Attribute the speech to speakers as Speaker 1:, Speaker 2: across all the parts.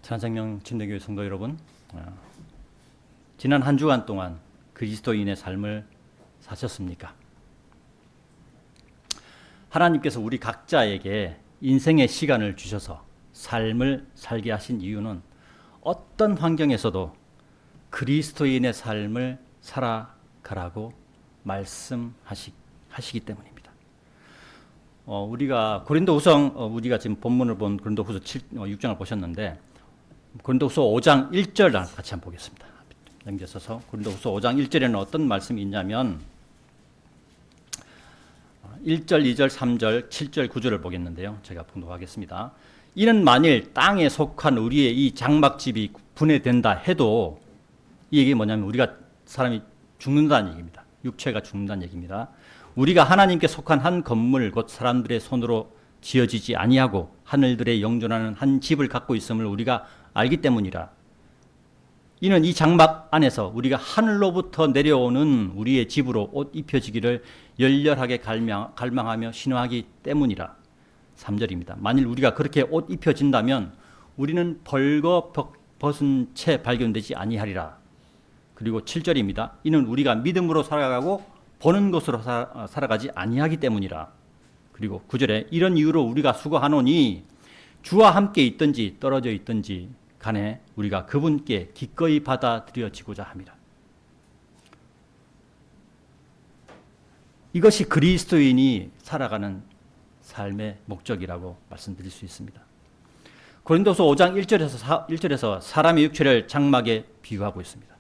Speaker 1: 천안생명 침례교회 성도 여러분, 지난 한 주간 동안 그리스도인의 삶을 사셨습니까? 하나님께서 우리 각자에게 인생의 시간을 주셔서 삶을 살게 하신 이유는 어떤 환경에서도 그리스도인의 삶을 살아가라고 말씀하시기 때문입니다. 우리가 고린도후서, 우리가 지금 본문을 본 고린도후서 6장을 보셨는데 고린도후서 5장 1절 같이 한번 보겠습니다. 넘겨서서 고린도후서 5장 1절에는 어떤 말씀이 있냐면 1절, 2절, 3절, 7절, 9절을 보겠는데요. 제가 봉독하겠습니다. 이는 만일 땅에 속한 우리의 이 장막집이 분해된다 해도 이 얘기 뭐냐면 우리가 사람이 죽는다는 얘기입니다. 육체가 죽는다는 얘기입니다. 우리가 하나님께 속한 한 건물 곧 사람들의 손으로 지어지지 아니하고 하늘들에 영존하는 한 집을 갖고 있음을 우리가 알기 때문이라. 이는 이 장막 안에서 우리가 하늘로부터 내려오는 우리의 집으로 옷 입혀지기를 열렬하게 갈망하며 신화하기 때문이라. 3절입니다. 만일 우리가 그렇게 옷 입혀진다면 우리는 벌거벗은 채 발견되지 아니하리라. 그리고 7절입니다. 이는 우리가 믿음으로 살아가고 보는 것으로 살아가지 아니하기 때문이라. 그리고 9절에 이런 이유로 우리가 수고하노니 주와 함께 있든지 떨어져 있든지 간에 우리가 그분께 기꺼이 받아들여지고자 합니다. 이것이 그리스도인이 살아가는 삶의 목적이라고 말씀드릴 수 있습니다. 고린도서 5장 1절에서 사람의 육체를 장막에 비유하고 있습니다.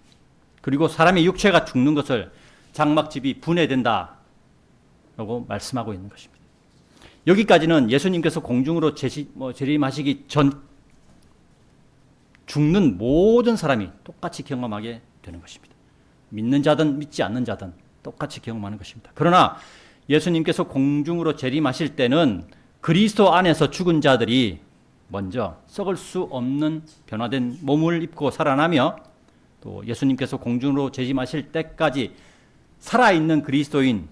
Speaker 1: 그리고 사람의 육체가 죽는 것을 장막집이 분해된다라고 말씀하고 있는 것입니다. 여기까지는 예수님께서 공중으로 재림하시기 전 죽는 모든 사람이 똑같이 경험하게 되는 것입니다. 믿는 자든 믿지 않는 자든 똑같이 경험하는 것입니다. 그러나 예수님께서 공중으로 재림하실 때는 그리스도 안에서 죽은 자들이 먼저 썩을 수 없는 변화된 몸을 입고 살아나며 또 예수님께서 공중으로 재림하실 때까지 살아있는 그리스도인은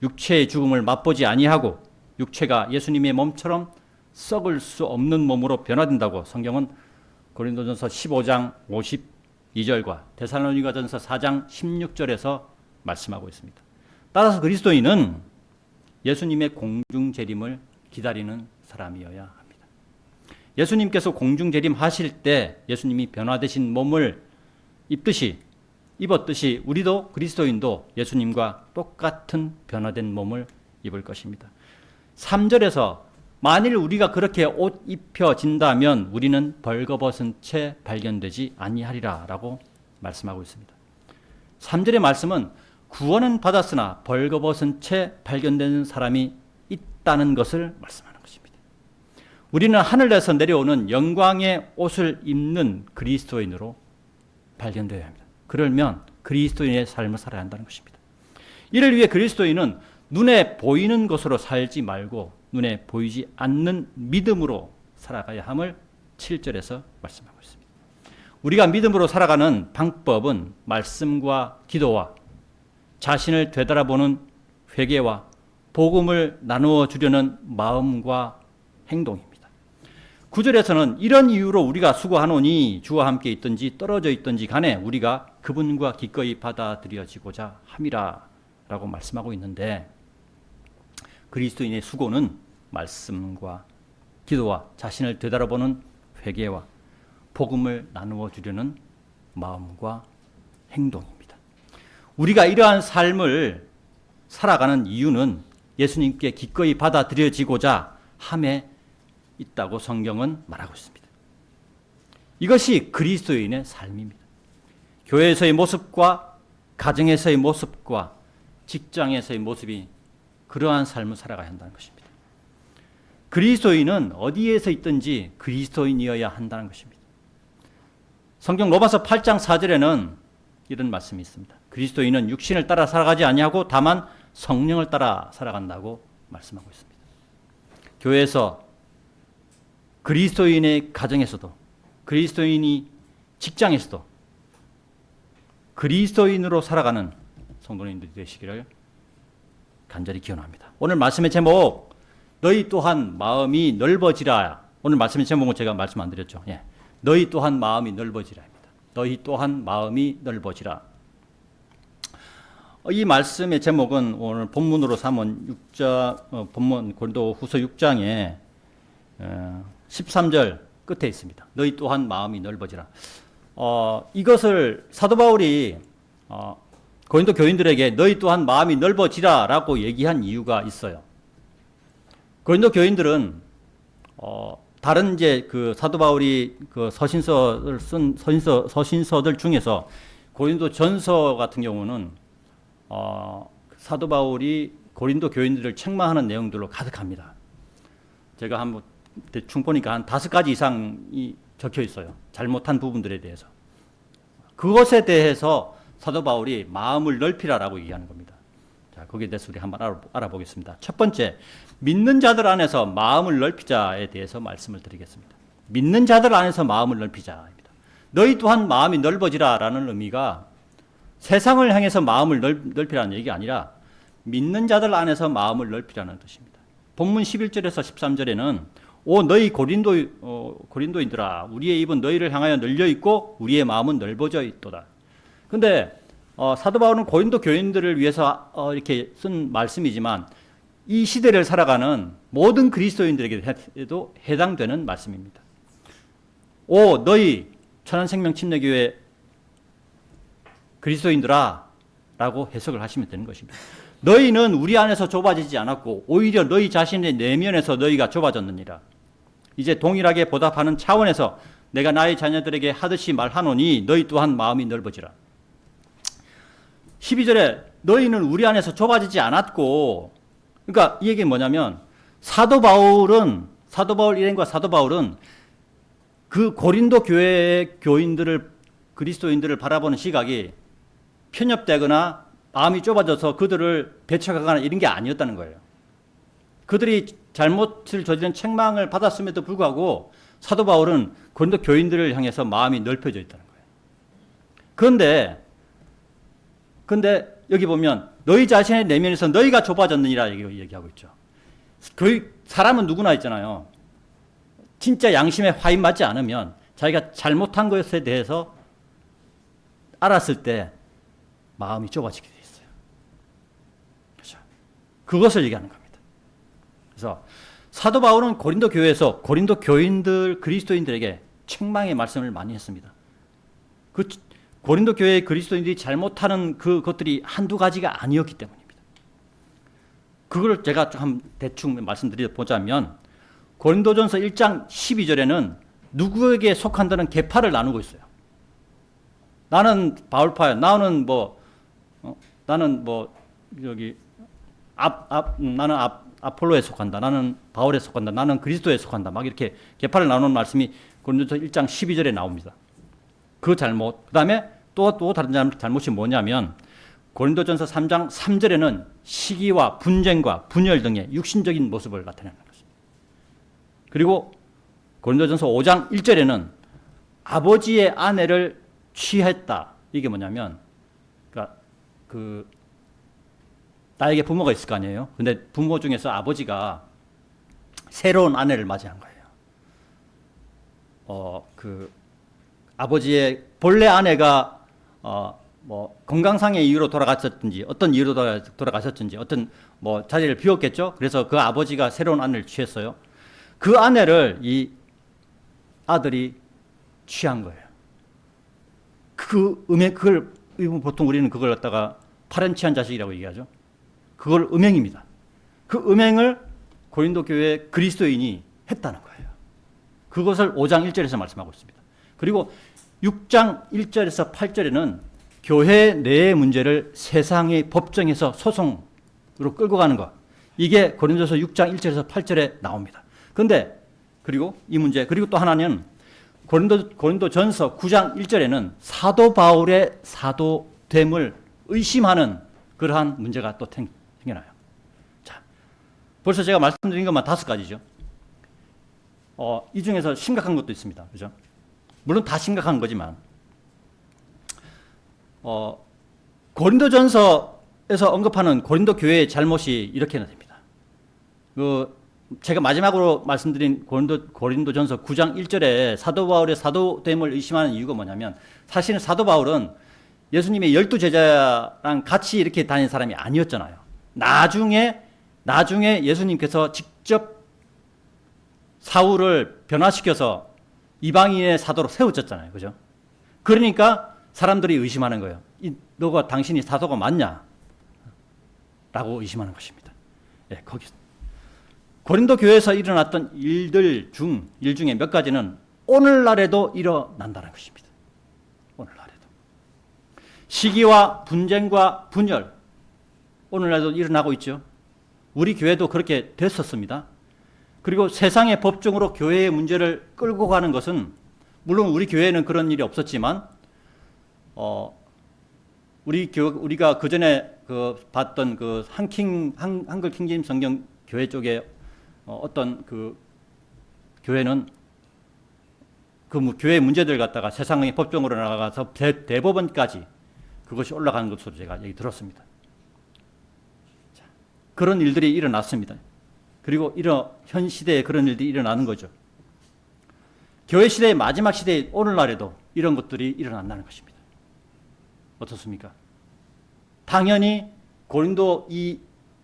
Speaker 1: 육체의 죽음을 맛보지 아니하고 육체가 예수님의 몸처럼 썩을 수 없는 몸으로 변화된다고 성경은 고린도전서 15장 52절과 데살로니가전서 4장 16절에서 말씀하고 있습니다. 따라서 그리스도인은 예수님의 공중 재림을 기다리는 사람이어야 합니다. 예수님께서 공중 재림하실 때 예수님이 변화되신 몸을 입었듯이 우리도 그리스도인도 예수님과 똑같은 변화된 몸을 입을 것입니다. 3절에서 만일 우리가 그렇게 옷 입혀진다면 우리는 벌거벗은 채 발견되지 아니하리라 라고 말씀하고 있습니다. 3절의 말씀은 구원은 받았으나 벌거벗은 채 발견되는 사람이 있다는 것을 말씀하는 것입니다. 우리는 하늘에서 내려오는 영광의 옷을 입는 그리스도인으로 발견되어야 합니다. 그러면 그리스도인의 삶을 살아야 한다는 것입니다. 이를 위해 그리스도인은 눈에 보이는 것으로 살지 말고 눈에 보이지 않는 믿음으로 살아가야 함을 7절에서 말씀하고 있습니다. 우리가 믿음으로 살아가는 방법은 말씀과 기도와 자신을 되돌아보는 회개와 복음을 나누어 주려는 마음과 행동입니다. 9절에서는 이런 이유로 우리가 수고하노니 주와 함께 있든지 떨어져 있든지 간에 우리가 그분과 기꺼이 받아들여지고자 함이라 라고 말씀하고 있는데 그리스도인의 수고는 말씀과 기도와 자신을 되돌아보는 회개와 복음을 나누어 주려는 마음과 행동입니다. 우리가 이러한 삶을 살아가는 이유는 예수님께 기꺼이 받아들여지고자 함에 있다고 성경은 말하고 있습니다. 이것이 그리스도인의 삶입니다. 교회에서의 모습과 가정에서의 모습과 직장에서의 모습이 그러한 삶을 살아가야 한다는 것입니다. 그리스도인은 어디에서 있든지 그리스도인이어야 한다는 것입니다. 성경 로마서 8장 4절에는 이런 말씀이 있습니다. 그리스도인은 육신을 따라 살아가지 아니하고 다만 성령을 따라 살아간다고 말씀하고 있습니다. 교회에서 그리스도인의 가정에서도 그리스도인이 직장에서도 그리스도인으로 살아가는 성도님들이 되시기를 간절히 기원합니다. 오늘 말씀의 제목 너희 또한 마음이 넓어지라 오늘 말씀의 제목은 제가 말씀 안 드렸죠. 예. 너희 또한 마음이 넓어지라입니다. 너희 또한 마음이 넓어지라. 이 말씀의 제목은 오늘 본문으로 삼은 본문 고린도후서 6장에 13절 끝에 있습니다. 너희 또한 마음이 넓어지라. 이것을 사도 바울이 고린도 교인들에게 너희 또한 마음이 넓어지라라고 얘기한 이유가 있어요. 고린도 교인들은 다른 이제 그 사도 바울이 그 서신서를 쓴 서신서들 중에서 고린도 전서 같은 경우는 사도 바울이 고린도 교인들을 책망하는 내용들로 가득합니다. 제가 한번 대충 보니까 한 5가지 이상이 적혀 있어요. 잘못한 부분들에 대해서. 그것에 대해서 사도 바울이 마음을 넓히라라고 얘기하는 겁니다. 자, 거기에 대해서 우리 한번 알아보겠습니다. 첫 번째, 믿는 자들 안에서 마음을 넓히자에 대해서 말씀을 드리겠습니다. 믿는 자들 안에서 마음을 넓히자입니다. 너희 또한 마음이 넓어지라라는 의미가 세상을 향해서 마음을 넓히라는 얘기가 아니라 믿는 자들 안에서 마음을 넓히라는 뜻입니다. 본문 11절에서 13절에는 너희 고린도인들아 우리의 입은 너희를 향하여 열려 있고 우리의 마음은 넓어져 있도다. 근데 사도 바울은 고린도 교인들을 위해서 이렇게 쓴 말씀이지만 이 시대를 살아가는 모든 그리스도인들에게도 해당되는 말씀입니다. 너희 천안생명침례교회 그리스도인들아 라고 해석을 하시면 되는 것입니다. 너희는 우리 안에서 좁아지지 않았고 오히려 너희 자신의 내면에서 너희가 좁아졌느니라. 이제 동일하게 보답하는 차원에서 내가 나의 자녀들에게 하듯이 말하노니 너희 또한 마음이 넓어지라. 12절에 너희는 우리 안에서 좁아지지 않았고, 그러니까 이 얘기는 뭐냐면 사도 바울 일행과 사도 바울은 그 고린도 교회의 교인들을 그리스도인들을 바라보는 시각이 편협되거나 마음이 좁아져서 그들을 배척하거나 이런 게 아니었다는 거예요. 그들이 잘못을 저지른 책망을 받았음에도 불구하고 사도 바울은 고린도 교인들을 향해서 마음이 넓혀져 있다는 거예요. 그런데 여기 보면 너희 자신의 내면에서 너희가 좁아졌느니라 얘기하고 있죠. 그 사람은 누구나 있잖아요. 진짜 양심에 화인 맞지 않으면 자기가 잘못한 것에 대해서 알았을 때 마음이 좁아지게 돼 있어요. 그렇죠? 그것을 얘기하는 겁니다. 그래서 사도 바울은 고린도 교회에서 고린도 교인들 그리스도인들에게 책망의 말씀을 많이 했습니다. 그 고린도 교회의 그리스도인들이 잘못하는 그것들이 한두 가지가 아니었기 때문입니다. 그걸 제가 좀 대충 말씀드려보자면 고린도전서 1장 12절에는 누구에게 속한다는 계파를 나누고 있어요. 나는 바울파야. 나는 나는 아폴로에 속한다. 나는 바울에 속한다. 나는 그리스도에 속한다. 막 이렇게 계파를 나누는 말씀이 고린도서 1장 12절에 나옵니다. 그 잘못. 그다음에 또 다른 잘못이 뭐냐면 고린도전서 3장 3절에는 시기와 분쟁과 분열 등의 육신적인 모습을 나타내는 것입니다. 그리고 고린도전서 5장 1절에는 아버지의 아내를 취했다. 이게 뭐냐면 그러니까 나에게 부모가 있을 거 아니에요. 근데 부모 중에서 아버지가 새로운 아내를 맞이한 거예요. 아버지의 본래 아내가 건강상의 이유로 돌아가셨든지 어떤 이유로 돌아가셨든지 어떤 자리를 비웠겠죠. 그래서 그 아버지가 새로운 아내를 취했어요. 그 아내를 이 아들이 취한 거예요. 그걸 보통 우리는 그걸 갖다가 파렴치한 자식이라고 얘기하죠. 그걸 음행입니다. 그 음행을 고린도 교회 그리스도인이 했다는 거예요. 그것을 5장 1절에서 말씀하고 있습니다. 그리고 6장 1절에서 8절에는 교회 내의 문제를 세상의 법정에서 소송으로 끌고 가는 것. 이게 고린도서 6장 1절에서 8절에 나옵니다. 그런데 그리고 이 문제, 그리고 또 하나는 고린도전서 9장 1절에는 사도 바울의 사도됨을 의심하는 그러한 문제가 또 생겨나요. 자, 벌써 제가 말씀드린 것만 5가지죠. 이 중에서 심각한 것도 있습니다. 그죠? 물론 다 심각한 거지만, 고린도전서에서 언급하는 고린도 교회의 잘못이 이렇게나 됩니다. 제가 마지막으로 말씀드린 고린도전서 9장 1절에 사도 바울의 사도됨을 의심하는 이유가 뭐냐면, 사실은 사도 바울은 예수님의 12제자랑 같이 이렇게 다닌 사람이 아니었잖아요. 나중에 예수님께서 직접 사울을 변화시켜서 이방인의 사도로 세워졌잖아요. 그죠? 그러니까 사람들이 의심하는 거예요. 너가 당신이 사도가 맞냐? 라고 의심하는 것입니다. 예, 거기 고린도 교회에서 일어났던 일 중에 몇 가지는 오늘날에도 일어난다는 것입니다. 오늘날에도. 시기와 분쟁과 분열, 오늘날도 일어나고 있죠. 우리 교회도 그렇게 됐었습니다. 그리고 세상의 법정으로 교회의 문제를 끌고 가는 것은, 물론 우리 교회는 그런 일이 없었지만, 우리가 그 전에 봤던 한글 킹제임스 성경 교회 쪽에 어떤 교회는 교회 문제들 갖다가 세상의 법정으로 나가서 대법원까지 그것이 올라간 것으로 제가 얘기 들었습니다. 자, 그런 일들이 일어났습니다. 그리고 현 시대에 그런 일들이 일어나는 거죠. 교회 시대의 마지막 시대의 오늘날에도 이런 것들이 일어난다는 것입니다. 어떻습니까? 당연히 고린도 이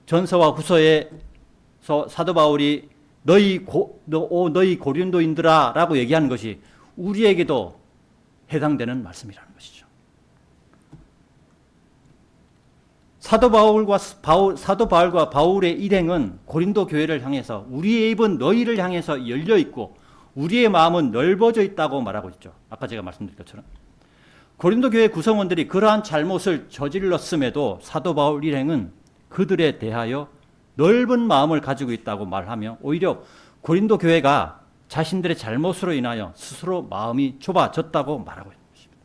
Speaker 1: 전서와 후서에서 사도 바울이 너희 고린도인들아 라고 얘기하는 것이 우리에게도 해당되는 말씀이라는 것이죠. 사도 바울과 바울의 일행은 고린도 교회를 향해서 우리의 입은 너희를 향해서 열려 있고 우리의 마음은 넓어져 있다고 말하고 있죠. 아까 제가 말씀드린 것처럼. 고린도 교회 구성원들이 그러한 잘못을 저질렀음에도 사도 바울 일행은 그들에 대하여 넓은 마음을 가지고 있다고 말하며 오히려 고린도 교회가 자신들의 잘못으로 인하여 스스로 마음이 좁아졌다고 말하고 있는 것입니다.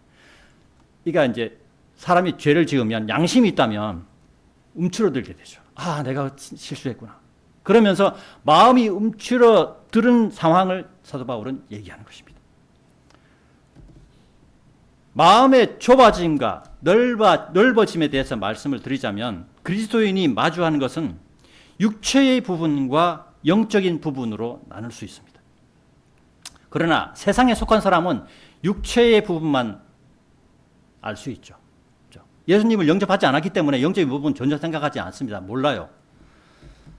Speaker 1: 그러니까 이제 사람이 죄를 지으면 양심이 있다면 움츠러들게 되죠. 아, 내가 실수했구나. 그러면서 마음이 움츠러드는 상황을 사도 바울은 얘기하는 것입니다. 마음의 좁아짐과 넓어짐에 대해서 말씀을 드리자면 그리스도인이 마주하는 것은 육체의 부분과 영적인 부분으로 나눌 수 있습니다. 그러나 세상에 속한 사람은 육체의 부분만 알 수 있죠. 예수님을 영접하지 않았기 때문에 영적인 부분 전혀 생각하지 않습니다. 몰라요.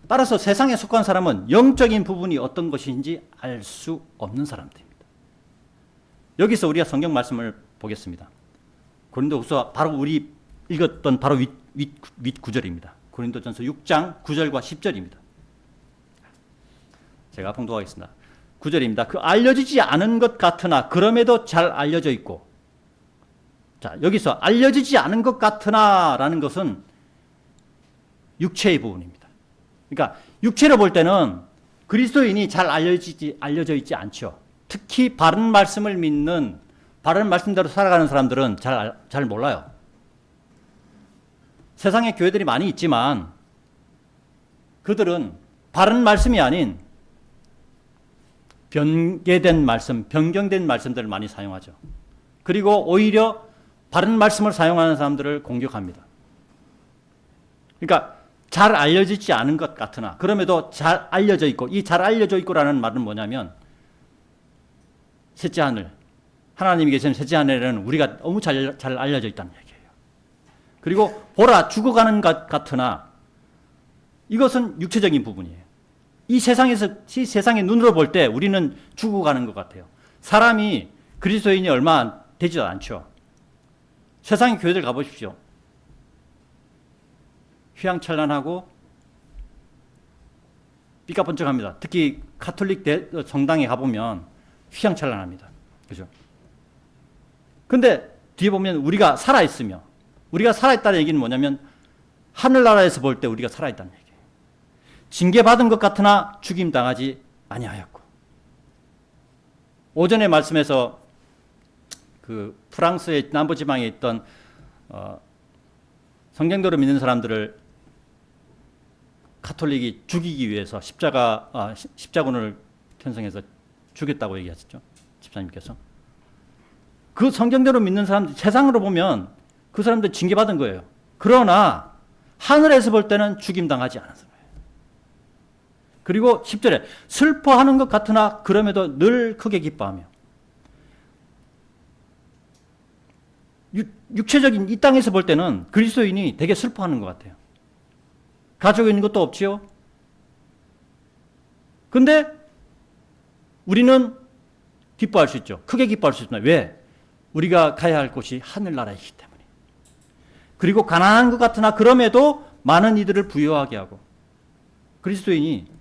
Speaker 1: 따라서 세상에 속한 사람은 영적인 부분이 어떤 것인지 알 수 없는 사람들입니다. 여기서 우리가 성경 말씀을 보겠습니다. 고린도후서 바로 우리 읽었던 바로 윗 구절입니다. 고린도전서 6장 9절과 10절입니다. 제가 봉독하겠습니다. 9절입니다. 그 알려지지 않은 것 같으나 그럼에도 잘 알려져 있고, 자, 여기서 알려지지 않은 것 같으나라는 것은 육체의 부분입니다. 그러니까 육체로 볼 때는 그리스도인이 잘 알려져 있지 않죠. 특히 바른 말씀을 믿는, 바른 말씀대로 살아가는 사람들은 잘 몰라요. 세상에 교회들이 많이 있지만 그들은 바른 말씀이 아닌 변개된 말씀, 변경된 말씀들을 많이 사용하죠. 그리고 오히려 바른 말씀을 사용하는 사람들을 공격합니다. 그러니까 잘 알려지지 않은 것 같으나 그럼에도 잘 알려져 있고, 이 잘 알려져 있고라는 말은 뭐냐면 셋째 하늘, 하나님이 계시는 셋째 하늘에는 우리가 너무 잘 알려져 있다는 얘기예요. 그리고 보라 죽어가는 것 같으나 이것은 육체적인 부분이에요. 이 세상의 눈으로 볼 때 우리는 죽어가는 것 같아요. 사람이 그리스도인이 얼마 되지도 않죠. 세상의 교회들 가보십시오. 휘황찬란하고 삐까번쩍합니다. 특히 가톨릭 정당에 가보면 휘황찬란합니다. 그죠? 근데 뒤에 보면 우리가 살아있으며, 우리가 살아있다는 얘기는 뭐냐면 하늘나라에서 볼 때 우리가 살아있다는 얘기예요. 징계받은 것 같으나 죽임당하지 아니하였고, 오전에 말씀에서 그 프랑스의 남부지방에 있던 성경대로 믿는 사람들을 가톨릭이 죽이기 위해서 십자군을 편성해서 죽였다고 얘기하셨죠. 집사님께서. 그 성경대로 믿는 사람들, 세상으로 보면 그 사람들 징계받은 거예요. 그러나 하늘에서 볼 때는 죽임당하지 않았어요. 그리고 10절에 슬퍼하는 것 같으나 그럼에도 늘 크게 기뻐하며. 육체적인 이 땅에서 볼 때는 그리스도인이 되게 슬퍼하는 것 같아요. 가지고 있는 것도 없지요. 근데 우리는 기뻐할 수 있죠. 크게 기뻐할 수 있나? 왜? 우리가 가야 할 곳이 하늘나라이기 때문에. 그리고 가난한 것 같으나 그럼에도 많은 이들을 부유하게 하고. 그리스도인이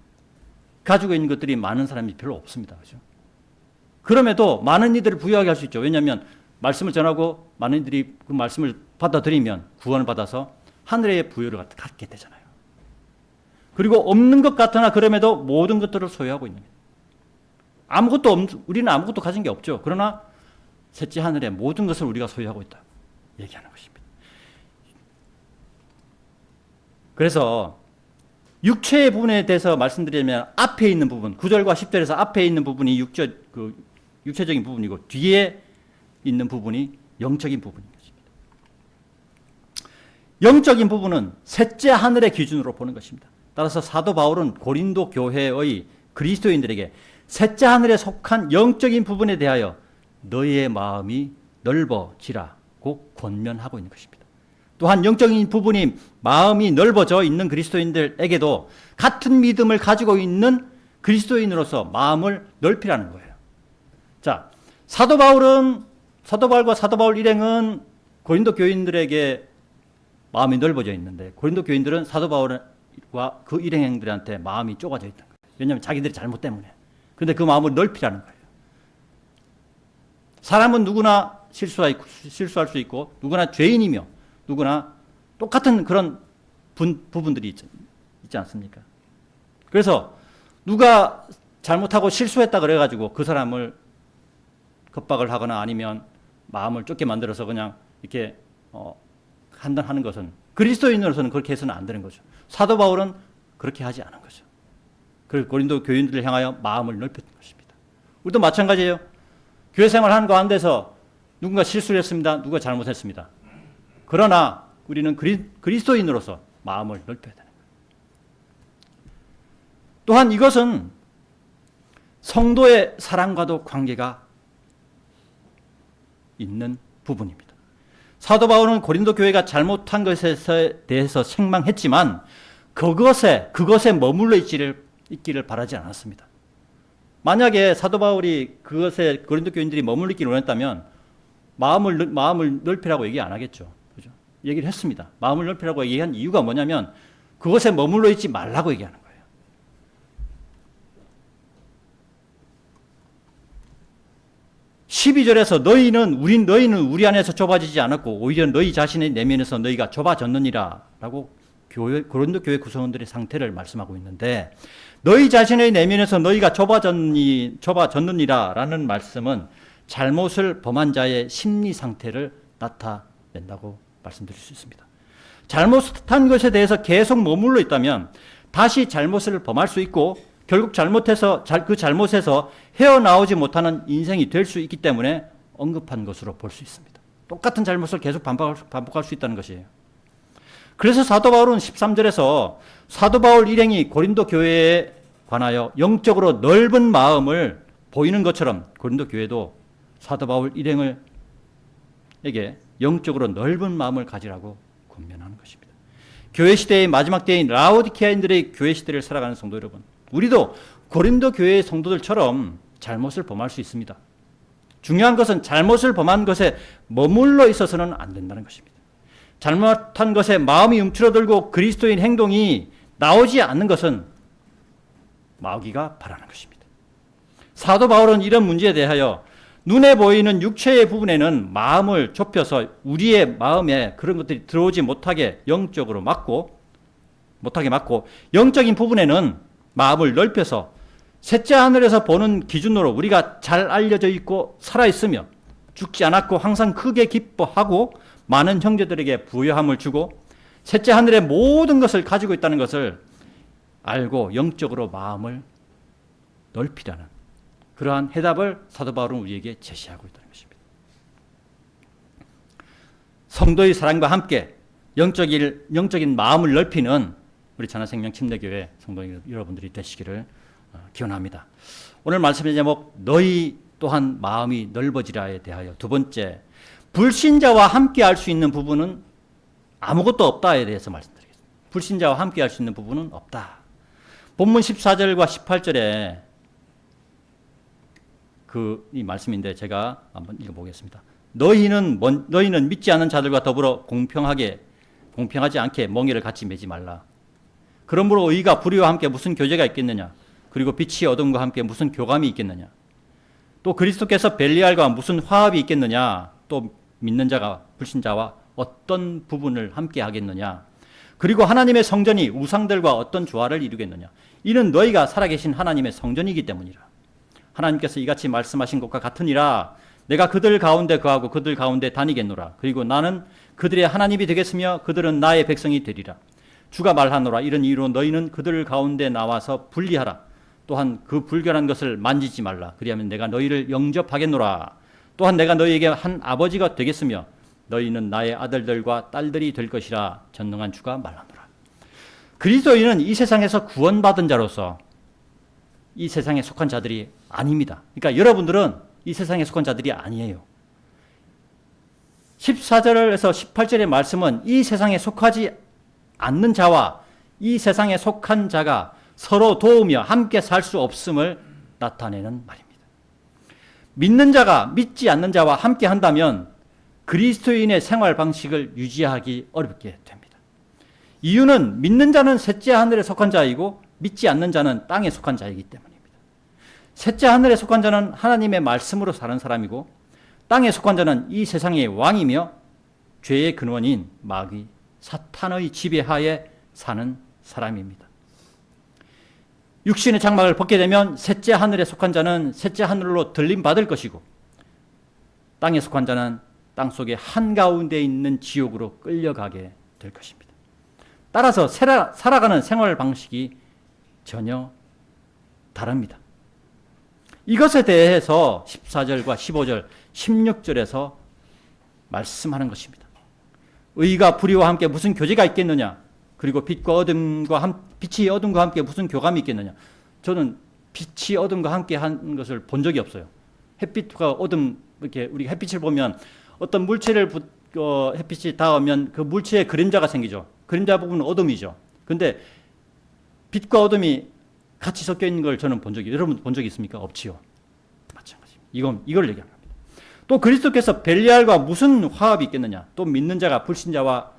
Speaker 1: 가지고 있는 것들이 많은 사람이 별로 없습니다. 그죠? 그럼에도 많은 이들을 부유하게 할 수 있죠. 왜냐하면 말씀을 전하고 많은 이들이 그 말씀을 받아들이면 구원을 받아서 하늘의 부유를 갖게 되잖아요. 그리고 없는 것 같으나 그럼에도 모든 것들을 소유하고 있는 거예요. 우리는 아무것도 가진 게 없죠. 그러나 셋째 하늘의 모든 것을 우리가 소유하고 있다 얘기하는 것입니다. 그래서 육체의 부분에 대해서 말씀드리면 앞에 있는 부분, 9절과 10절에서 앞에 있는 부분이 육체적인 부분이고 뒤에 있는 부분이 영적인 부분인 것입니다. 영적인 부분은 셋째 하늘의 기준으로 보는 것입니다. 따라서 사도 바울은 고린도 교회의 그리스도인들에게 셋째 하늘에 속한 영적인 부분에 대하여 너희의 마음이 넓어지라고 권면하고 있는 것입니다. 또한 영적인 부분이 마음이 넓어져 있는 그리스도인들에게도 같은 믿음을 가지고 있는 그리스도인으로서 마음을 넓히라는 거예요. 자, 사도 바울과 사도 바울 일행은 고린도 교인들에게 마음이 넓어져 있는데 고린도 교인들은 사도 바울과 그 일행들한테 마음이 좁아져 있다는 거예요. 왜냐하면 자기들의 잘못 때문에. 그런데 그 마음을 넓히라는 거예요. 사람은 누구나 실수할 수 있고 누구나 죄인이며 누구나 똑같은 그런 부분들이 있지 않습니까? 그래서 누가 잘못하고 실수했다 그래가지고 그 사람을 겁박을 하거나 아니면 마음을 좁게 만들어서 그냥 이렇게 판단하는 것은 그리스도인으로서는 그렇게 해서는 안 되는 거죠. 사도 바울은 그렇게 하지 않은 거죠. 그 고린도 교인들을 향하여 마음을 넓혔던 것입니다. 우리도 마찬가지예요. 교회 생활하는 가운데서 누군가 실수를 했습니다. 누가 잘못했습니다. 그러나 우리는 그리스도인으로서 마음을 넓혀야 되는 거예요. 또한 이것은 성도의 사랑과도 관계가 있는 부분입니다. 사도 바울은 고린도 교회가 잘못한 것에 대해서 책망했지만 그것에 머물러 있기를 바라지 않았습니다. 만약에 사도 바울이 그것에 고린도 교인들이 머물러 있기를 원했다면 마음을 넓히라고 얘기 안 하겠죠. 그죠? 얘기를 했습니다. 마음을 넓히라고 얘기한 이유가 뭐냐면 그것에 머물러 있지 말라고 얘기하는 거예요. 12절에서 너희는 우리 안에서 좁아지지 않았고 오히려 너희 자신의 내면에서 너희가 좁아졌느니라 라고 고린도 교회 구성원들의 상태를 말씀하고 있는데 너희 자신의 내면에서 너희가 좁아졌느니라 라는 말씀은 잘못을 범한 자의 심리 상태를 나타낸다고 말씀드릴 수 있습니다. 잘못한 것에 대해서 계속 머물러 있다면 다시 잘못을 범할 수 있고 결국 그 잘못에서 헤어나오지 못하는 인생이 될 수 있기 때문에 언급한 것으로 볼 수 있습니다. 똑같은 잘못을 계속 반복할 수 있다는 것이에요. 그래서 사도 바울은 13절에서 사도 바울 일행이 고린도 교회에 관하여 영적으로 넓은 마음을 보이는 것처럼 고린도 교회도 사도 바울 일행에게 영적으로 넓은 마음을 가지라고 권면하는 것입니다. 교회 시대의 마지막 때인 라오디케아인들의 교회 시대를 살아가는 성도 여러분, 우리도 고린도 교회의 성도들처럼 잘못을 범할 수 있습니다. 중요한 것은 잘못을 범한 것에 머물러 있어서는 안 된다는 것입니다. 잘못한 것에 마음이 움츠러들고 그리스도인 행동이 나오지 않는 것은 마귀가 바라는 것입니다. 사도 바울은 이런 문제에 대하여 눈에 보이는 육체의 부분에는 마음을 좁혀서 우리의 마음에 그런 것들이 들어오지 못하게 못하게 막고 영적인 부분에는 마음을 넓혀서 셋째 하늘에서 보는 기준으로 우리가 잘 알려져 있고 살아있으며 죽지 않았고 항상 크게 기뻐하고 많은 형제들에게 부요함을 주고 셋째 하늘의 모든 것을 가지고 있다는 것을 알고 영적으로 마음을 넓히라는 그러한 해답을 사도 바울은 우리에게 제시하고 있다는 것입니다. 성도의 사랑과 함께 영적인 마음을 넓히는 우리 천하생명 침례교회 성도 여러분들이 되시기를 기원합니다. 오늘 말씀의 제목 너희 또한 마음이 넓어지라에 대하여 두 번째, 불신자와 함께 할 수 있는 부분은 아무것도 없다에 대해서 말씀드리겠습니다. 불신자와 함께 할 수 있는 부분은 없다. 본문 14절과 18절에 이 말씀인데 제가 한번 읽어보겠습니다. 너희는 믿지 않는 자들과 더불어 공평하지 않게 멍에를 같이 매지 말라. 그러므로 의가 불의와 함께 무슨 교제가 있겠느냐? 그리고 빛이 어둠과 함께 무슨 교감이 있겠느냐? 또 그리스도께서 벨리알과 무슨 화합이 있겠느냐? 또 믿는 자가 불신자와 어떤 부분을 함께 하겠느냐? 그리고 하나님의 성전이 우상들과 어떤 조화를 이루겠느냐? 이는 너희가 살아계신 하나님의 성전이기 때문이라. 하나님께서 이같이 말씀하신 것과 같으니라. 내가 그들 가운데 거하고 그들 가운데 다니겠노라. 그리고 나는 그들의 하나님이 되겠으며 그들은 나의 백성이 되리라. 주가 말하노라. 이런 이유로 너희는 그들 가운데 나와서 분리하라. 또한 그 불결한 것을 만지지 말라. 그리하면 내가 너희를 영접하겠노라. 또한 내가 너희에게 한 아버지가 되겠으며 너희는 나의 아들들과 딸들이 될 것이라. 전능한 주가 말하노라. 그리스도인은 이 세상에서 구원받은 자로서 이 세상에 속한 자들이 아닙니다. 그러니까 여러분들은 이 세상에 속한 자들이 아니에요. 14절에서 18절의 말씀은 이 세상에 속하지 않는 자와 이 세상에 속한 자가 서로 도우며 함께 살 수 없음을 나타내는 말입니다. 믿는 자가 믿지 않는 자와 함께 한다면 그리스도인의 생활 방식을 유지하기 어렵게 됩니다. 이유는 믿는 자는 셋째 하늘에 속한 자이고 믿지 않는 자는 땅에 속한 자이기 때문입니다. 셋째 하늘에 속한 자는 하나님의 말씀으로 사는 사람이고 땅에 속한 자는 이 세상의 왕이며 죄의 근원인 마귀 사탄의 지배하에 사는 사람입니다. 육신의 장막을 벗게 되면 셋째 하늘에 속한 자는 셋째 하늘로 들림받을 것이고 땅에 속한 자는 땅속의 한가운데 있는 지옥으로 끌려가게 될 것입니다. 따라서 살아가는 생활 방식이 전혀 다릅니다. 이것에 대해서 14절과 15절, 16절에서 말씀하는 것입니다. 의가 불의와 함께 무슨 교제가 있겠느냐? 그리고 빛이 어둠과 함께 무슨 교감이 있겠느냐? 저는 빛이 어둠과 함께 한 것을 본 적이 없어요. 햇빛과 어둠, 이렇게 우리 햇빛을 보면 어떤 물체를 햇빛이 닿으면 그 물체에 그림자가 생기죠. 그림자 부분은 어둠이죠. 근데 빛과 어둠이 같이 섞여 있는 걸 저는 본 적이, 여러분 본 적이 있습니까? 없지요. 마찬가지입니다. 이걸 얘기하는 겁니다. 또 그리스도께서 벨리알과 무슨 화합이 있겠느냐? 또 믿는 자가 불신자와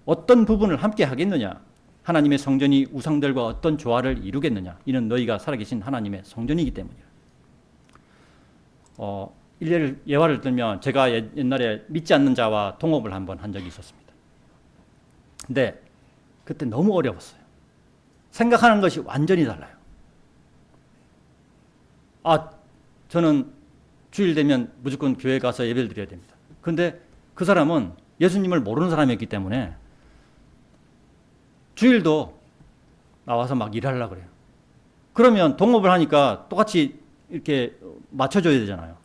Speaker 1: 어떤 부분을 함께 하겠느냐? 하나님의 성전이 우상들과 어떤 조화를 이루겠느냐? 이는 너희가 살아계신 하나님의 성전이기 때문이라. 예화를 들면 제가 옛날에 믿지 않는 자와 동업을 한번 한 적이 있었습니다. 근데 그때 너무 어려웠어요. 생각하는 것이 완전히 달라요. 저는 주일 되면 무조건 교회 가서 예배를 드려야 됩니다. 근데 그 사람은 예수님을 모르는 사람이었기 때문에 주일도 나와서 막 일하려고 그래요. 그러면 동업을 하니까 똑같이 이렇게 맞춰줘야 되잖아요.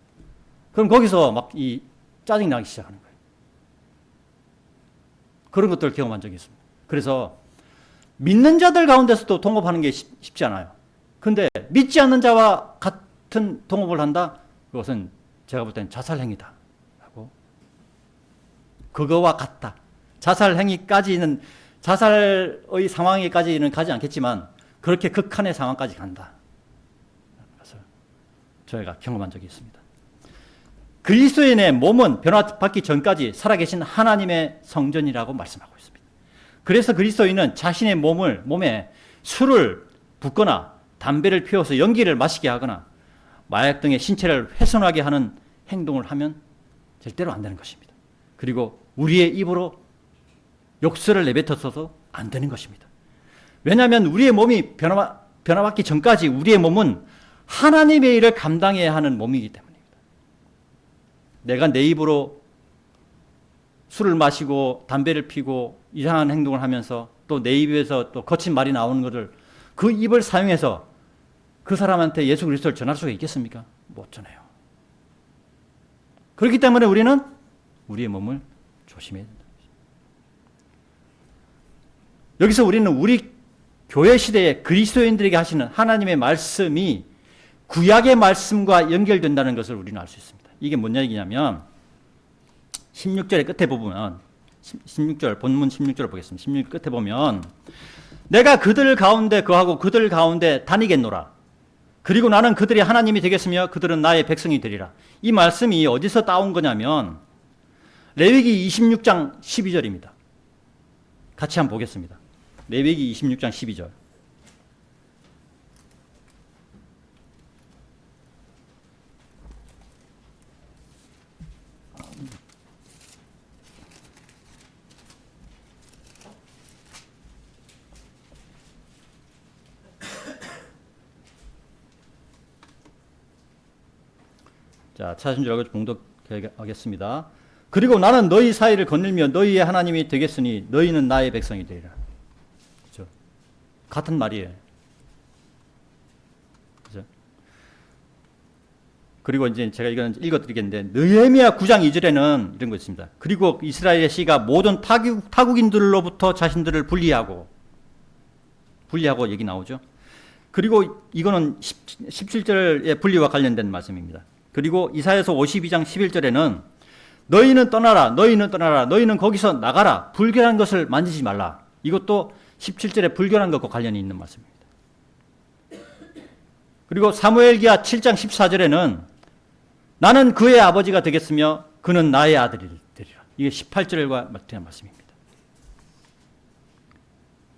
Speaker 1: 그럼 거기서 막 짜증이 나기 시작하는 거예요. 그런 것들을 경험한 적이 있습니다. 그래서 믿는 자들 가운데서도 동업하는 게 쉽지 않아요. 근데 믿지 않는 자와 같은 동업을 한다? 그것은 제가 볼 때는 자살행위다. 하고 그거와 같다. 자살행위까지는 자살의 상황에까지는 가지 않겠지만 그렇게 극한의 상황까지 간다. 그래서 저희가 경험한 적이 있습니다. 그리스도인의 몸은 변화받기 전까지 살아계신 하나님의 성전이라고 말씀하고 있습니다. 그래서 그리스도인은 자신의 몸에 술을 붓거나 담배를 피워서 연기를 마시게 하거나 마약 등의 신체를 훼손하게 하는 행동을 하면 절대로 안 되는 것입니다. 그리고 우리의 입으로 욕설을 내뱉어서도 안 되는 것입니다. 왜냐하면 우리의 몸이 변화받기 전까지 우리의 몸은 하나님의 일을 감당해야 하는 몸이기 때문입니다. 내가 내 입으로 술을 마시고 담배를 피고 이상한 행동을 하면서 또 내 입에서 또 거친 말이 나오는 것을 그 입을 사용해서 그 사람한테 예수 그리스도를 전할 수가 있겠습니까? 못 전해요. 그렇기 때문에 우리는 우리의 몸을 조심해야 된다. 여기서 우리는 우리 교회 시대에 그리스도인들에게 하시는 하나님의 말씀이 구약의 말씀과 연결된다는 것을 우리는 알 수 있습니다. 이게 뭔 얘기냐면 16절의 끝에 보면 16절 본문 16절을 보겠습니다. 16절 끝에 보면 내가 그들 가운데 거하고 그들 가운데 다니겠노라. 그리고 나는 그들이 하나님이 되겠으며 그들은 나의 백성이 되리라. 이 말씀이 어디서 따온 거냐면 레위기 26장 12절입니다. 같이 한번 보겠습니다. 레위기 26장 12절. 자, 찾으신 줄 알고 봉독하겠습니다. 그리고 나는 너희 사이를 거닐며 너희의 하나님이 되겠으니 너희는 나의 백성이 되리라. 그렇죠? 같은 말이에요. 그렇죠? 그리고 이제 제가 이건 읽어드리겠는데 느헤미야 9장 2절에는 이런 거 있습니다. 그리고 이스라엘의 씨가 모든 타국인들로부터 자신들을 분리하고 얘기 나오죠. 그리고 이거는 17절의 분리와 관련된 말씀입니다. 그리고 이사야서 52장 11절에는 너희는 떠나라, 너희는 떠나라, 너희는 거기서 나가라, 불결한 것을 만지지 말라. 이것도 17절에 불결한 것과 관련이 있는 말씀입니다. 그리고 사무엘기하 7장 14절에는 나는 그의 아버지가 되겠으며 그는 나의 아들이 되리라. 이게 18절과 같은 말씀입니다.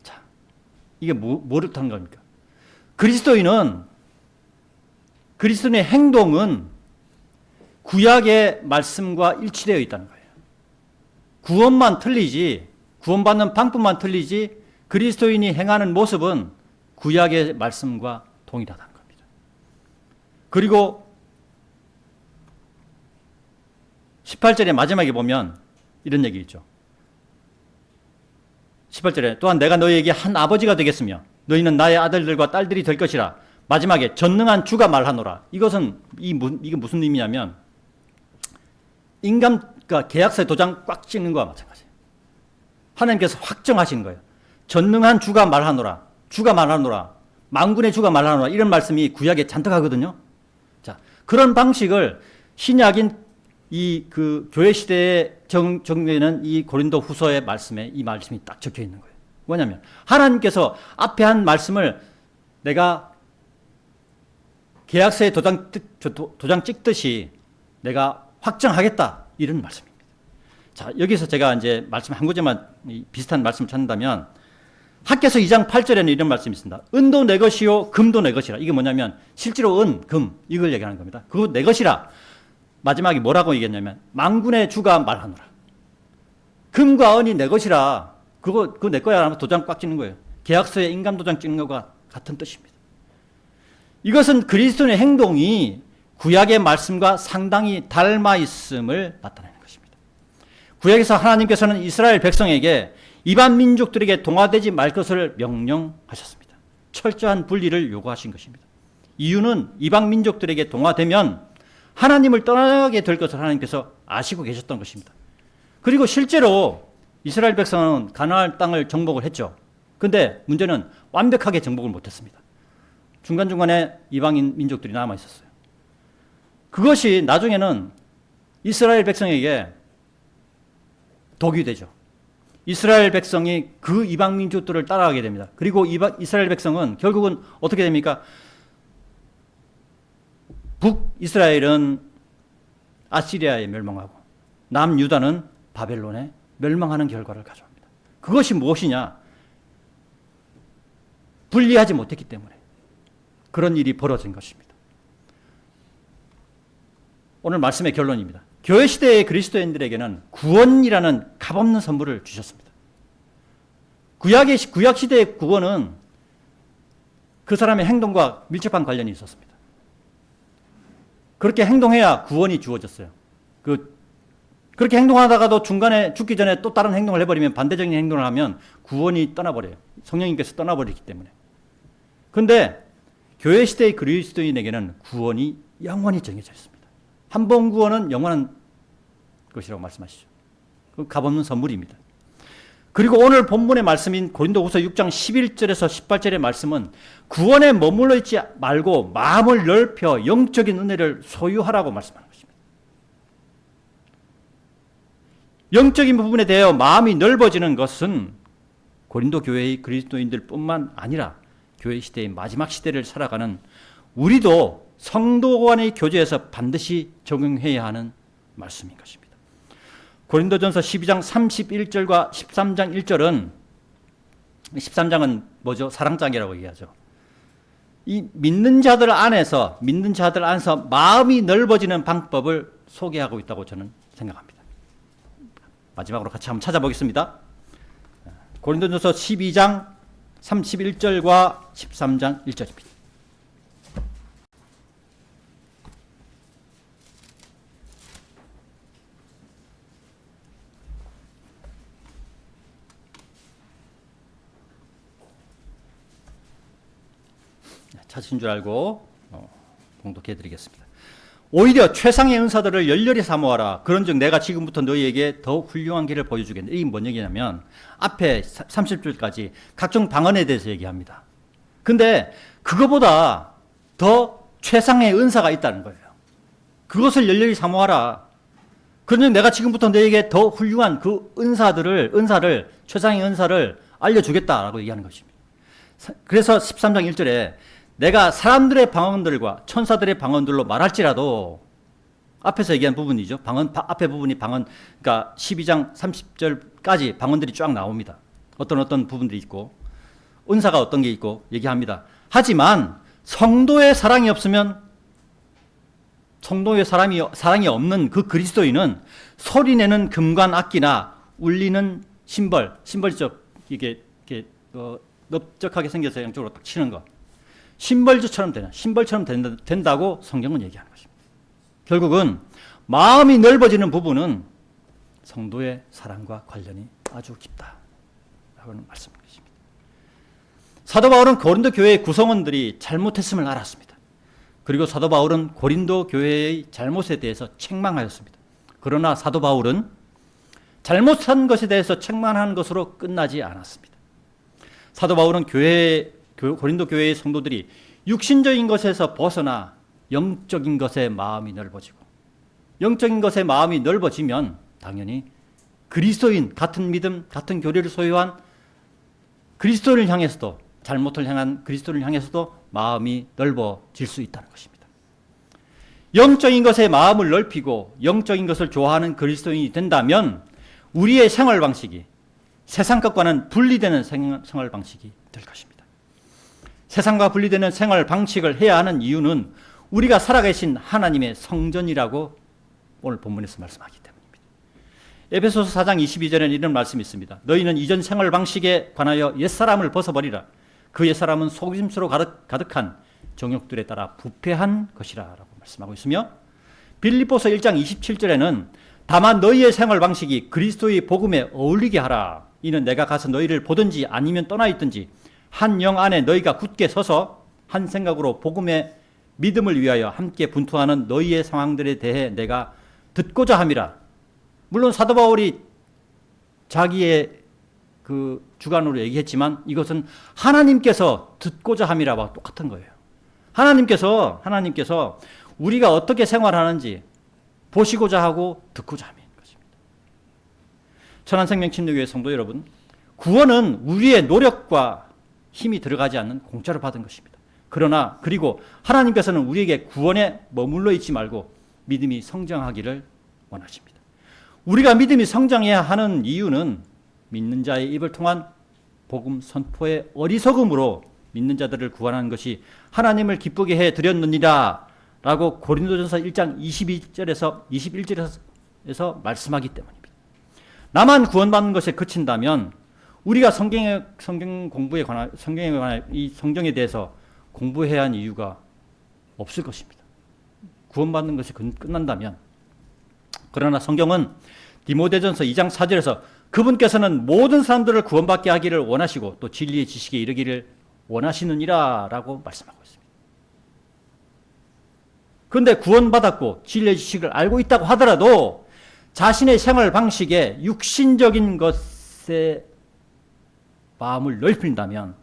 Speaker 1: 자, 이게 뭐를 뜻하는 겁니까? 그리스도인의 행동은 구약의 말씀과 일치되어 있다는 거예요. 구원만 틀리지, 구원받는 방법만 틀리지 그리스도인이 행하는 모습은 구약의 말씀과 동일하다는 겁니다. 그리고 18절의 마지막에 보면 이런 얘기 있죠. 18절에 또한 내가 너희에게 한 아버지가 되겠으며 너희는 나의 아들들과 딸들이 될 것이라. 마지막에 전능한 주가 말하노라. 이게 무슨 의미냐면 그러니까 계약서에 도장 꽉 찍는 거와 마찬가지예요. 하나님께서 확정하신 거예요. 전능한 주가 말하노라. 주가 말하노라. 만군의 주가 말하노라. 이런 말씀이 구약에 잔뜩 하거든요. 자, 그런 방식을 신약인 그 교회 시대에 정리되는 이 고린도 후서의 말씀에 이 말씀이 딱 적혀 있는 거예요. 뭐냐면 하나님께서 앞에 한 말씀을 내가 계약서에 도장 찍듯이 내가 확정하겠다. 이런 말씀입니다. 자, 여기서 제가 이제 말씀 한 구절만 비슷한 말씀을 찾는다면 학개서 2장 8절에는 이런 말씀이 있습니다. 은도 내 것이요 금도 내 것이라. 이게 뭐냐면 실제로 은, 금 이걸 얘기하는 겁니다. 그거 내 것이라. 마지막에 뭐라고 얘기했냐면 만군의 주가 말하노라. 금과 은이 내 것이라. 그거 내 거야 하면 도장 꽉 찍는 거예요. 계약서에 인감 도장 찍는 것과 같은 뜻입니다. 이것은 그리스도의 행동이 구약의 말씀과 상당히 닮아 있음을 나타내는 것입니다. 구약에서 하나님께서는 이스라엘 백성에게 이반 민족들에게 동화되지 말 것을 명령하셨습니다. 철저한 분리를 요구하신 것입니다. 이유는 이방 민족들에게 동화되면 하나님을 떠나게 될 것을 하나님께서 아시고 계셨던 것입니다. 그리고 실제로 이스라엘 백성은 가나안 땅을 정복을 했죠. 그런데 문제는 완벽하게 정복을 못했습니다. 중간중간에 이방인 민족들이 남아 있었어요. 그것이 나중에는 이스라엘 백성에게 독이 되죠. 이스라엘 백성이 그 이방 민족들을 따라가게 됩니다. 그리고 이스라엘 백성은 결국은 어떻게 됩니까? 북이스라엘은 아시리아에 멸망하고 남유다는 바벨론에 멸망하는 결과를 가져옵니다. 그것이 무엇이냐? 분리하지 못했기 때문에 그런 일이 벌어진 것입니다. 오늘 말씀의 결론입니다. 교회 시대의 그리스도인들에게는 구원이라는 값없는 선물을 주셨습니다. 구약 시대의 구원은 그 사람의 행동과 밀접한 관련이 있었습니다. 그렇게 행동해야 구원이 주어졌어요. 그렇게 행동하다가도 중간에 죽기 전에 또 다른 행동을 해버리면 반대적인 행동을 하면 구원이 떠나버려요. 성령님께서 떠나버리기 때문에. 그런데 교회 시대의 그리스도인에게는 구원이 영원히 정해져 있습니다. 한 번 구원은 영원한 것이라고 말씀하시죠. 그 값없는 선물입니다. 그리고 오늘 본문의 말씀인 고린도후서 6장 11절에서 18절의 말씀은 구원에 머물러 있지 말고 마음을 넓혀 영적인 은혜를 소유하라고 말씀하는 것입니다. 영적인 부분에 대하여 마음이 넓어지는 것은 고린도 교회의 그리스도인들뿐만 아니라 교회 시대의 마지막 시대를 살아가는 우리도 성도 간의 교제에서 반드시 적용해야 하는 말씀인 것입니다. 고린도전서 12장 31절과 13장 1절은 13장은 뭐죠? 사랑장이라고 얘기하죠. 이 믿는 자들 안에서 마음이 넓어지는 방법을 소개하고 있다고 저는 생각합니다. 마지막으로 같이 한번 찾아보겠습니다. 고린도전서 12장 31절과 13장 1절입니다. 찾으신 줄 알고 공독해 드리겠습니다. 오히려 최상의 은사들을 열렬히 사모하라. 그런즉 내가 지금부터 너희에게 더욱 훌륭한 길을 보여주겠네. 이게 뭔 얘기냐면 앞에 30절까지 각종 방언에 대해서 얘기합니다. 근데 그거보다 더 최상의 은사가 있다는 거예요. 그것을 열렬히 사모하라. 그런즉 내가 지금부터 너희에게 더 훌륭한 그 은사를 최상의 은사를 알려주겠다라고 얘기하는 것입니다. 그래서 13장 1절에 내가 사람들의 방언들과 천사들의 방언들로 말할지라도 앞에서 얘기한 부분이죠. 앞에 부분이 방언, 그러니까 12장 30절까지 방언들이 쫙 나옵니다. 어떤 부분들이 있고 은사가 어떤 게 있고 얘기합니다. 하지만 성도의 사랑이 없으면 성도의 사랑이 없는 그 그리스도인은 소리내는 금관 악기나 울리는 심벌적 이게 넓적하게 생겨서 양쪽으로 딱 치는 것. 심벌처럼 된다고 성경은 얘기하는 것입니다. 결국은 마음이 넓어지는 부분은 성도의 사랑과 관련이 아주 깊다라고는 말씀인 것입니다. 사도 바울은 고린도 교회의 구성원들이 잘못했음을 알았습니다. 그리고 사도 바울은 고린도 교회의 잘못에 대해서 책망하였습니다. 그러나 사도 바울은 잘못한 것에 대해서 책망하는 것으로 끝나지 않았습니다. 사도 바울은 고린도 교회의 성도들이 육신적인 것에서 벗어나 영적인 것에 마음이 넓어지고 영적인 것에 마음이 넓어지면 당연히 그리스도인, 같은 믿음, 같은 교리를 소유한 그리스도를 향해서도 잘못을 향한 그리스도를 향해서도 마음이 넓어질 수 있다는 것입니다. 영적인 것에 마음을 넓히고 영적인 것을 좋아하는 그리스도인이 된다면 우리의 생활 방식이 세상 것과는 분리되는 생활 방식이 될 것입니다. 세상과 분리되는 생활 방식을 해야 하는 이유는 우리가 살아계신 하나님의 성전이라고 오늘 본문에서 말씀하기 때문입니다. 에베소서 4장 22절에는 이런 말씀이 있습니다. 너희는 이전 생활 방식에 관하여 옛사람을 벗어버리라. 그 옛사람은 속임수로 가득한 정욕들에 따라 부패한 것이라 라고 말씀하고 있으며 빌립보서 1장 27절에는 다만 너희의 생활 방식이 그리스도의 복음에 어울리게 하라. 이는 내가 가서 너희를 보든지 아니면 떠나 있든지 한 영 안에 너희가 굳게 서서 한 생각으로 복음의 믿음을 위하여 함께 분투하는 너희의 상황들에 대해 내가 듣고자 함이라. 물론 사도 바울이 자기의 그 주관으로 얘기했지만 이것은 하나님께서 듣고자 함이라와 똑같은 거예요. 하나님께서 우리가 어떻게 생활하는지 보시고자 하고 듣고자 함인 것입니다. 천안생명침례교회 성도 여러분, 구원은 우리의 노력과 힘이 들어가지 않는 공짜로 받은 것입니다. 그리고 하나님께서는 우리에게 구원에 머물러 있지 말고 믿음이 성장하기를 원하십니다. 우리가 믿음이 성장해야 하는 이유는 믿는 자의 입을 통한 복음 선포의 어리석음으로 믿는 자들을 구원하는 것이 하나님을 기쁘게 해 드렸느니라 라고 고린도전서 1장 22절에서 21절에서 말씀하기 때문입니다. 나만 구원받는 것에 그친다면 우리가 성경 공부에 관한 이 성경에 대해서 공부해야 하는 이유가 없을 것입니다. 구원받는 것이 끝난다면. 그러나 성경은 디모데전서 2장 4절에서 그분께서는 모든 사람들을 구원받게 하기를 원하시고 또 진리의 지식에 이르기를 원하시느니라 라고 말씀하고 있습니다. 그런데 구원받았고 진리의 지식을 알고 있다고 하더라도 자신의 생활 방식에 육신적인 것에 마음을 넓힌다면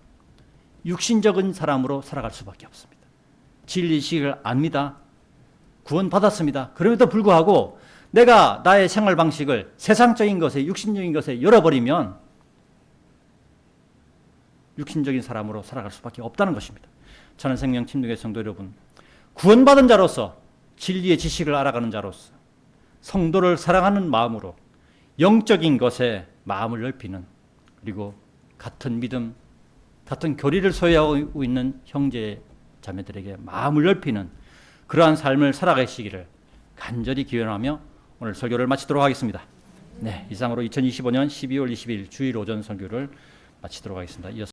Speaker 1: 육신적인 사람으로 살아갈 수밖에 없습니다. 진리의식을 압니다. 구원받았습니다. 그럼에도 불구하고 내가 나의 생활 방식을 세상적인 것에 육신적인 것에 열어버리면 육신적인 사람으로 살아갈 수밖에 없다는 것입니다. 천안생명 침묵의 성도 여러분, 구원받은 자로서 진리의 지식을 알아가는 자로서 성도를 사랑하는 마음으로 영적인 것에 마음을 넓히는, 그리고 같은 믿음, 같은 교리를 소유하고 있는 형제 자매들에게 마음을 넓히는 그러한 삶을 살아가시기를 간절히 기원하며 오늘 설교를 마치도록 하겠습니다. 네, 이상으로 2025년 12월 20일 주일 오전 설교를 마치도록 하겠습니다. 이어서